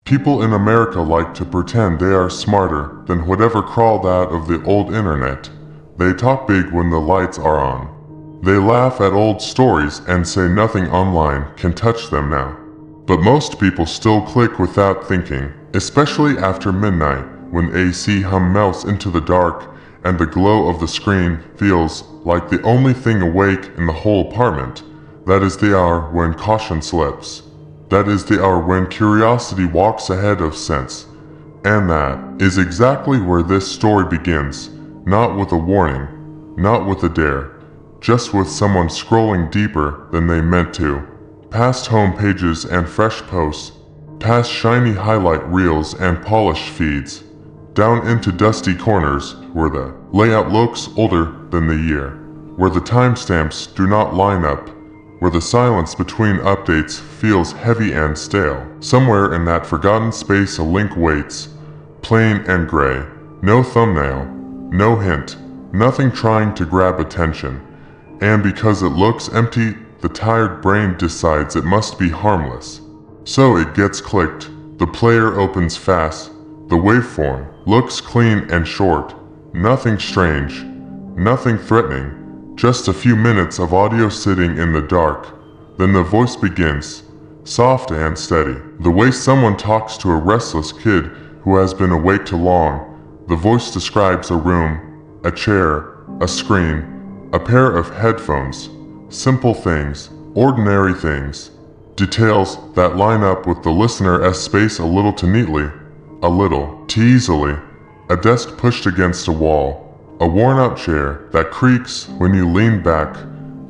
People in America like to pretend they are smarter than whatever crawled out of the old internet. They talk big when the lights are on. They laugh at old stories and say nothing online can touch them now. But most people still click without thinking, especially after midnight when AC hum melts into the dark and the glow of the screen feels like the only thing awake in the whole apartment. That is the hour when caution slips. That is the hour when curiosity walks ahead of sense. And that is exactly where this story begins. Not with a warning, not with a dare, just with someone scrolling deeper than they meant to. Past home pages and fresh posts, past shiny highlight reels and polished feeds, down into dusty corners where the layout looks older than the year, where the timestamps do not line up, where the silence between updates feels heavy and stale. Somewhere in that forgotten space a link waits, plain and gray, no thumbnail, no hint, nothing trying to grab attention. And because it looks empty, the tired brain decides it must be harmless. So it gets clicked, the player opens fast, the waveform looks clean and short, nothing strange, nothing threatening, just a few minutes of audio sitting in the dark. Then the voice begins, soft and steady, the way someone talks to a restless kid who has been awake too long. The voice describes a room, a chair, a screen, a pair of headphones, simple things, ordinary things, details that line up with the listener's space a little too neatly, a little too easily, a desk pushed against a wall, a worn-out chair that creaks when you lean back,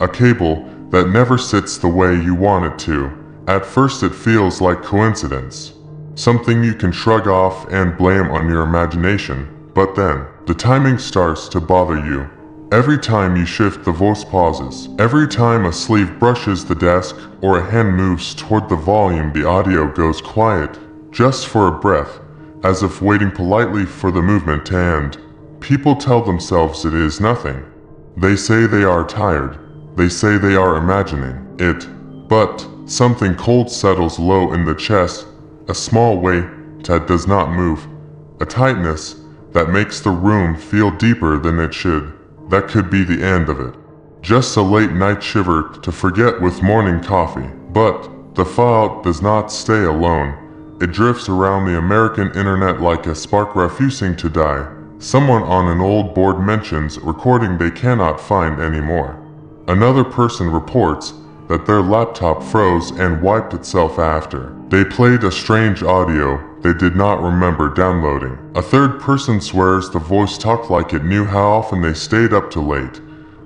a cable that never sits the way you want it to. At first it feels like coincidence, something you can shrug off and blame on your imagination, but then the timing starts to bother you. Every time you shift, the voice pauses. Every time a sleeve brushes the desk or a hand moves toward the volume, the audio goes quiet, just for a breath, as if waiting politely for the movement to end. People tell themselves it is nothing. They say they are tired. They say they are imagining it. But something cold settles low in the chest, a small weight that does not move, a tightness that makes the room feel deeper than it should. That could be the end of it. Just a late night shiver to forget with morning coffee. But the fallout does not stay alone. It drifts around the American internet like a spark refusing to die. Someone on an old board mentions a recording they cannot find anymore. Another person reports that their laptop froze and wiped itself after they played a strange audio they did not remember downloading. A third person swears the voice talked like it knew how often they stayed up too late,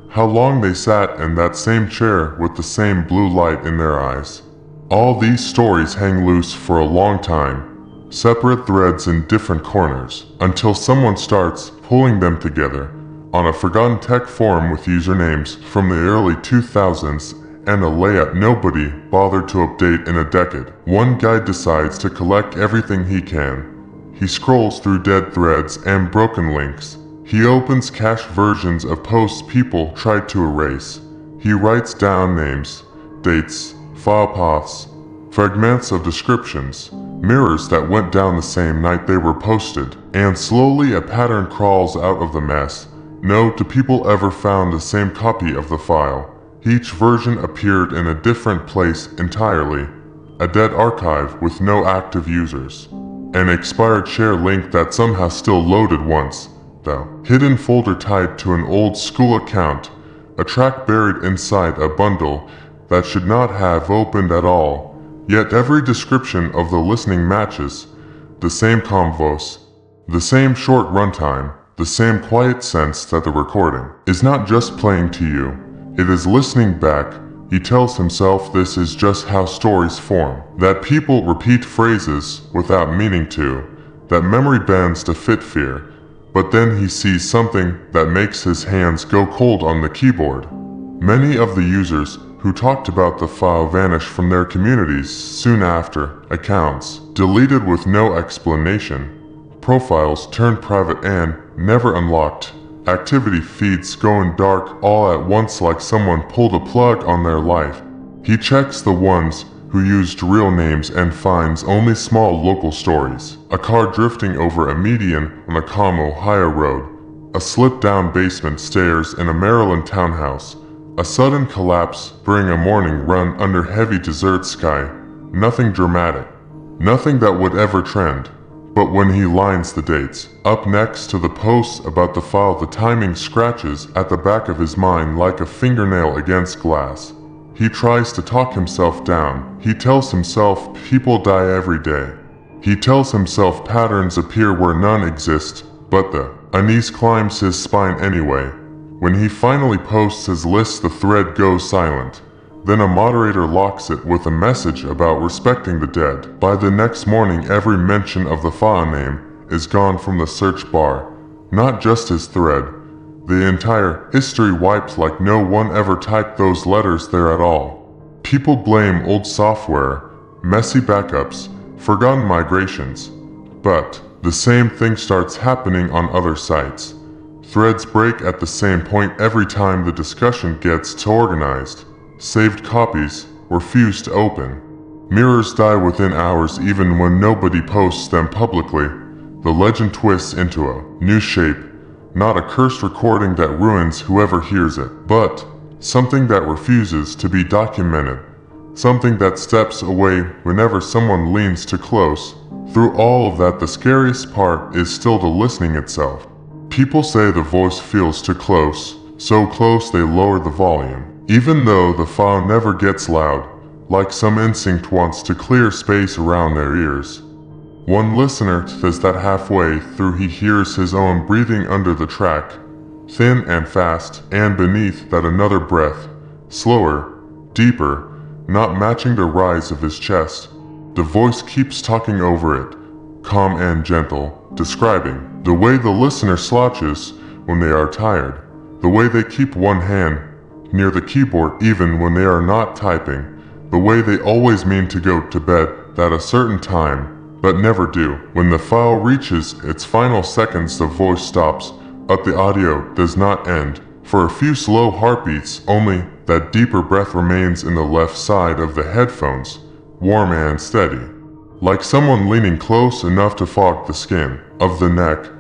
how long they sat in that same chair with the same blue light in their eyes. All these stories hang loose for a long time, separate threads in different corners, until someone starts pulling them together on a forgotten tech forum with usernames from the early 2000s and a layout nobody bothered to update in a decade. One guy decides to collect everything he can. He scrolls through dead threads and broken links. He opens cached versions of posts people tried to erase. He writes down names, dates, file paths, fragments of descriptions, mirrors that went down the same night they were posted, and slowly a pattern crawls out of the mess. No two people ever found the same copy of the file. Each version appeared in a different place entirely, a dead archive with no active users. An expired share link that somehow still loaded once, though. Hidden folder tied to an old school account, a track buried inside a bundle that should not have opened at all. Yet every description of the listening matches, the same calm voice, the same short runtime, the same quiet sense that the recording is not just playing to you, it is listening back. He tells himself this is just how stories form, that people repeat phrases without meaning to, that memory bends to fit fear, but then he sees something that makes his hands go cold on the keyboard. Many of the users who talked about the file vanished from their communities soon after, accounts deleted with no explanation, profiles turned private and never unlocked, activity feeds going dark all at once like someone pulled a plug on their life. He checks the ones who used real names and finds only small local stories. A car drifting over a median on a calm Ohio road. A slip-down basement stairs in a Maryland townhouse. A sudden collapse during a morning run under heavy desert sky. Nothing dramatic. Nothing that would ever trend. But when he lines the dates up next to the posts about the file, the timing scratches at the back of his mind like a fingernail against glass. He tries to talk himself down. He tells himself people die every day. He tells himself patterns appear where none exist, but the unease climbs his spine anyway. When he finally posts his list, the thread goes silent. Then a moderator locks it with a message about respecting the dead. By the next morning, every mention of the file name is gone from the search bar. Not just his thread. The entire history wiped like no one ever typed those letters there at all. People blame old software, messy backups, forgotten migrations. But the same thing starts happening on other sites. Threads break at the same point every time the discussion gets too organized. Saved copies refuse to open. Mirrors die within hours even when nobody posts them publicly. The legend twists into a new shape, not a cursed recording that ruins whoever hears it, but something that refuses to be documented. Something that steps away whenever someone leans too close. Through all of that, the scariest part is still the listening itself. People say the voice feels too close, so close they lower the volume. Even though the file never gets loud, like some instinct wants to clear space around their ears. One listener says that halfway through he hears his own breathing under the track, thin and fast, and beneath that another breath, slower, deeper, not matching the rise of his chest. The voice keeps talking over it, calm and gentle, describing the way the listener slouches when they are tired, the way they keep one hand near the keyboard even when they are not typing, the way they always mean to go to bed at a certain time, but never do. When the file reaches its final seconds, the voice stops, but the audio does not end. For a few slow heartbeats, only that deeper breath remains in the left side of the headphones, warm and steady. Like someone leaning close enough to fog the skin of the neck,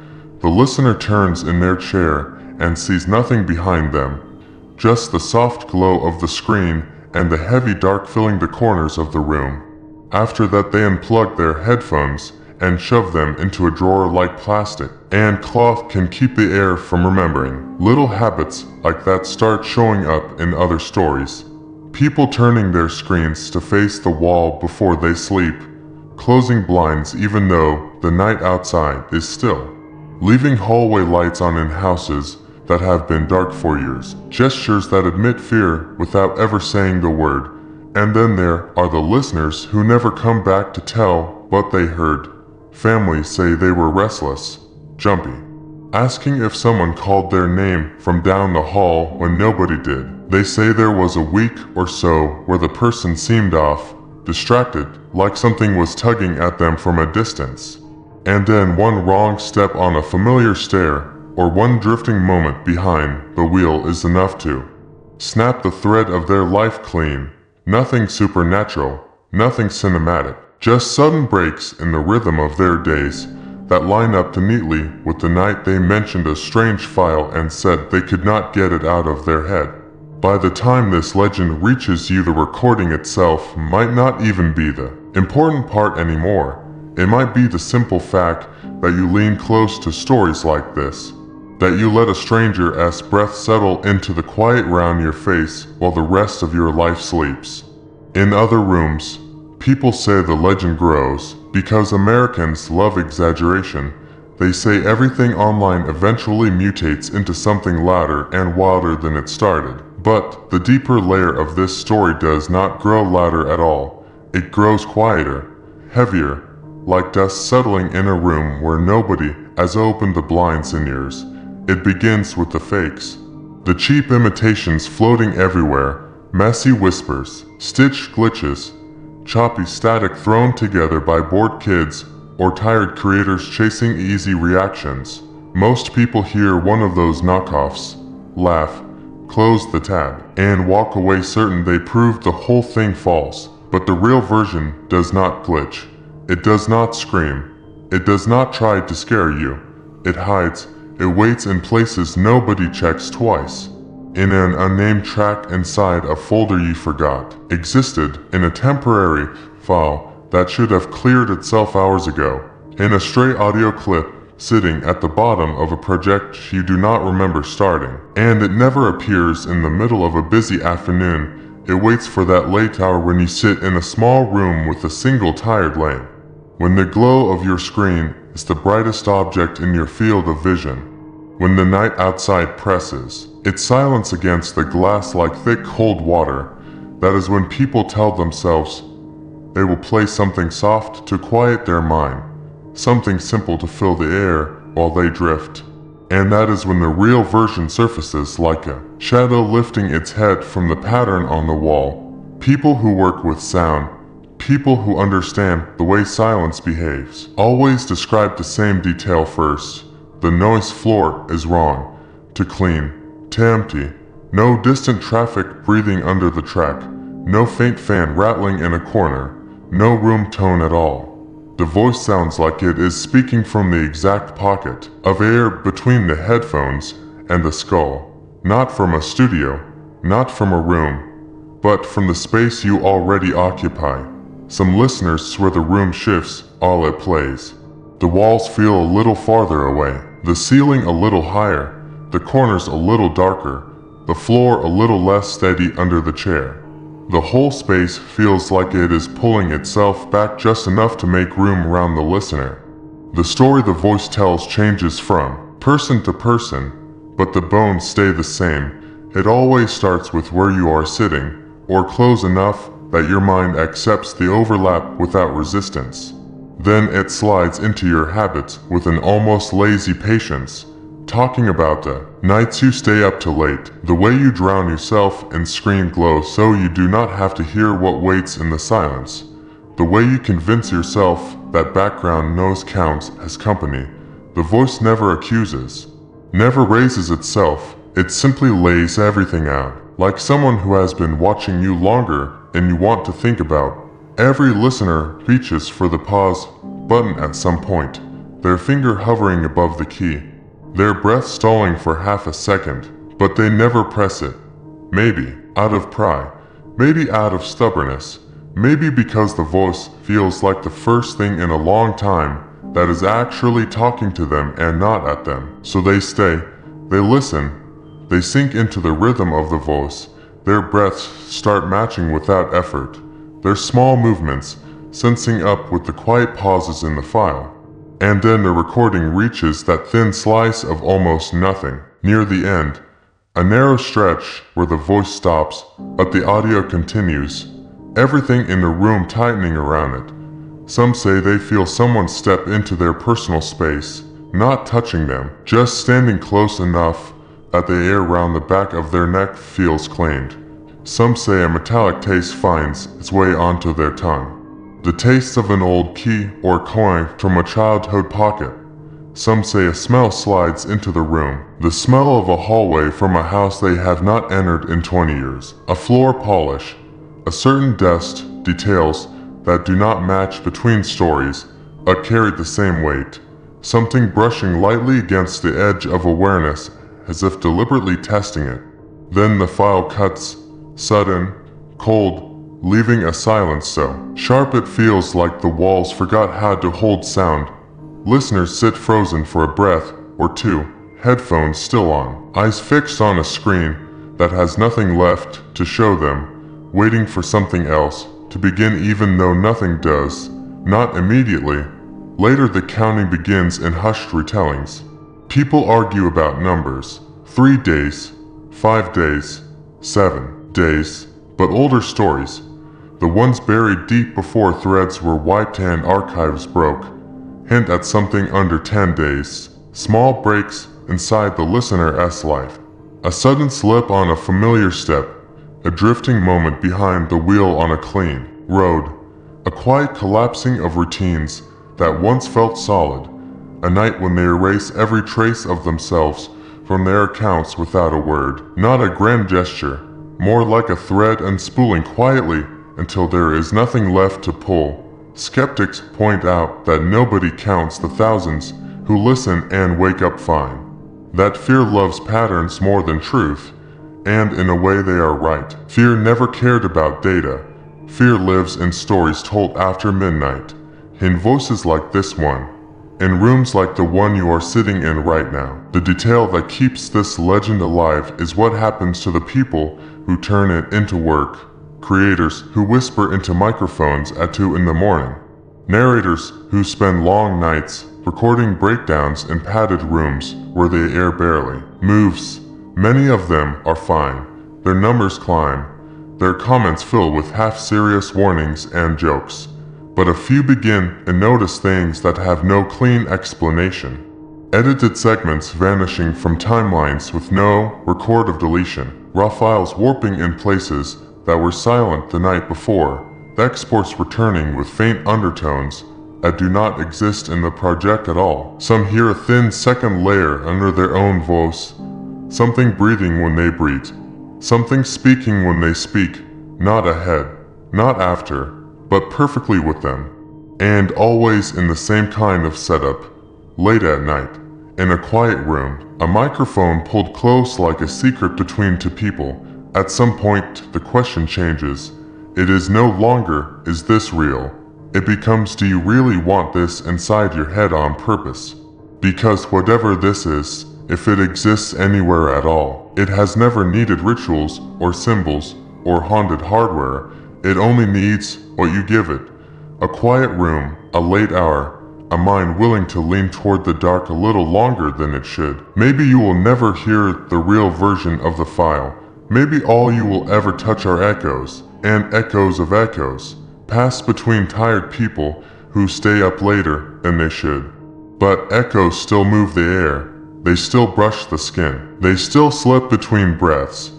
the listener turns in their chair and sees nothing behind them. Just the soft glow of the screen and the heavy dark filling the corners of the room. After that, they unplug their headphones and shove them into a drawer like plastic and cloth can keep the air from remembering. Little habits like that start showing up in other stories. People turning their screens to face the wall before they sleep, closing blinds even though the night outside is still, leaving hallway lights on in houses that have been dark for years, gestures that admit fear without ever saying the word. And then there are the listeners who never come back to tell what they heard. Families say they were restless, jumpy, asking if someone called their name from down the hall when nobody did. They say there was a week or so where the person seemed off, distracted, like something was tugging at them from a distance. And then one wrong step on a familiar stair, or one drifting moment behind the wheel is enough to snap the thread of their life clean. Nothing supernatural, nothing cinematic, just sudden breaks in the rhythm of their days that line up too neatly with the night they mentioned a strange file and said they could not get it out of their head. By the time this legend reaches you, the recording itself might not even be the important part anymore. It might be the simple fact that you lean close to stories like this, that you let a stranger's breath settle into the quiet round your face while the rest of your life sleeps. In other rooms, people say the legend grows because Americans love exaggeration. They say everything online eventually mutates into something louder and wilder than it started. But the deeper layer of this story does not grow louder at all. It grows quieter, heavier, like dust settling in a room where nobody has opened the blinds in years. It begins with the fakes, the cheap imitations floating everywhere, messy whispers, stitched glitches, choppy static thrown together by bored kids or tired creators chasing easy reactions. Most people hear one of those knockoffs, laugh, close the tab, and walk away certain they proved the whole thing false. But the real version does not glitch. It does not scream. It does not try to scare you. It hides. It waits in places nobody checks twice. In an unnamed track inside a folder you forgot. Existed in a temporary file that should have cleared itself hours ago. In a stray audio clip sitting at the bottom of a project you do not remember starting. And it never appears in the middle of a busy afternoon. It waits for that late hour when you sit in a small room with a single tired lamp. When the glow of your screen is the brightest object in your field of vision. When the night outside presses its silence against the glass like thick cold water. That is when people tell themselves they will play something soft to quiet their mind. Something simple to fill the air while they drift. And that is when the real version surfaces like a shadow lifting its head from the pattern on the wall. People who work with sound, people who understand the way silence behaves, always describe the same detail first. The noise floor is wrong. To clean, to empty. No distant traffic breathing under the track. No faint fan rattling in a corner. No room tone at all. The voice sounds like it is speaking from the exact pocket of air between the headphones and the skull. Not from a studio, not from a room, but from the space you already occupy. Some listeners swear the room shifts while it plays. The walls feel a little farther away, the ceiling a little higher, the corners a little darker, the floor a little less steady under the chair. The whole space feels like it is pulling itself back just enough to make room around the listener. The story the voice tells changes from person to person, but the bones stay the same. It always starts with where you are sitting, or close enough that your mind accepts the overlap without resistance. Then it slides into your habits with an almost lazy patience. Talking about the nights you stay up till late, the way you drown yourself in screen glow so you do not have to hear what waits in the silence, the way you convince yourself that background noise counts as company. The voice never accuses, never raises itself, it simply lays everything out, like someone who has been watching you longer than you want to think about. Every listener reaches for the pause button at some point, their finger hovering above the key. Their breath stalling for half a second, but they never press it. Maybe out of pride, maybe out of stubbornness, maybe because the voice feels like the first thing in a long time that is actually talking to them and not at them. So they stay, they listen, they sink into the rhythm of the voice. Their breaths start matching without effort, their small movements sensing up with the quiet pauses in the file. And then the recording reaches that thin slice of almost nothing. Near the end, a narrow stretch where the voice stops, but the audio continues. Everything in the room tightening around it. Some say they feel someone step into their personal space, not touching them, just standing close enough that the air round the back of their neck feels claimed. Some say a metallic taste finds its way onto their tongue. The taste of an old key or coin from a childhood pocket. Some say a smell slides into the room, the smell of a hallway from a house they have not entered in 20 years, a floor polish, a certain dust, details that do not match between stories, but carry the same weight, something brushing lightly against the edge of awareness as if deliberately testing it. Then the file cuts, sudden, cold, leaving a silence so sharp it feels like the walls forgot how to hold sound. Listeners sit frozen for a breath or two, headphones still on, eyes fixed on a screen that has nothing left to show them, waiting for something else to begin even though nothing does, not immediately. Later the counting begins in hushed retellings. People argue about numbers, 3 days, 5 days, 7 days, but older stories, the ones buried deep before threads were wiped and archives broke, hint at something under 10 days, small breaks inside the listener's life. A sudden slip on a familiar step, a drifting moment behind the wheel on a clean road, a quiet collapsing of routines that once felt solid, a night when they erase every trace of themselves from their accounts without a word, not a grand gesture, more like a thread unspooling quietly until there is nothing left to pull. Skeptics point out that nobody counts the thousands who listen and wake up fine. That fear loves patterns more than truth, and in a way they are right. Fear never cared about data. Fear lives in stories told after midnight, in voices like this one, in rooms like the one you are sitting in right now. The detail that keeps this legend alive is what happens to the people who turn it into work. Creators who whisper into microphones at 2 in the morning. Narrators who spend long nights recording breakdowns in padded rooms where they air barely moves. Many of them are fine. Their numbers climb. Their comments fill with half-serious warnings and jokes. But a few begin and notice things that have no clean explanation. Edited segments vanishing from timelines with no record of deletion. Raw files warping in places that were silent the night before. The exports returning with faint undertones that do not exist in the project at all. Some hear a thin second layer under their own voice. Something breathing when they breathe. Something speaking when they speak. Not ahead, not after, but perfectly with them. And always in the same kind of setup. Late at night, in a quiet room, a microphone pulled close like a secret between two people. At some point, the question changes. It is no longer, is this real? It becomes, do you really want this inside your head on purpose? Because whatever this is, if it exists anywhere at all, it has never needed rituals or symbols or haunted hardware. It only needs what you give it. A quiet room, a late hour, a mind willing to lean toward the dark a little longer than it should. Maybe you will never hear the real version of the file. Maybe all you will ever touch are echoes, and echoes of echoes, pass between tired people who stay up later than they should. But echoes still move the air, they still brush the skin, they still slip between breaths.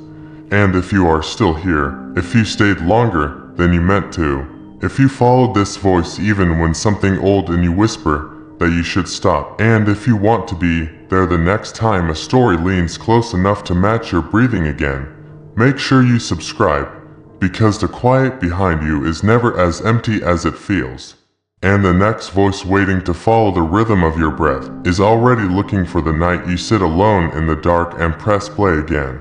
And if you are still here, if you stayed longer than you meant to, if you followed this voice even when something old in you whisper that you should stop, and if you want to be there the next time a story leans close enough to match your breathing again, make sure you subscribe, because the quiet behind you is never as empty as it feels. And the next voice waiting to follow the rhythm of your breath is already looking for the night you sit alone in the dark and press play again.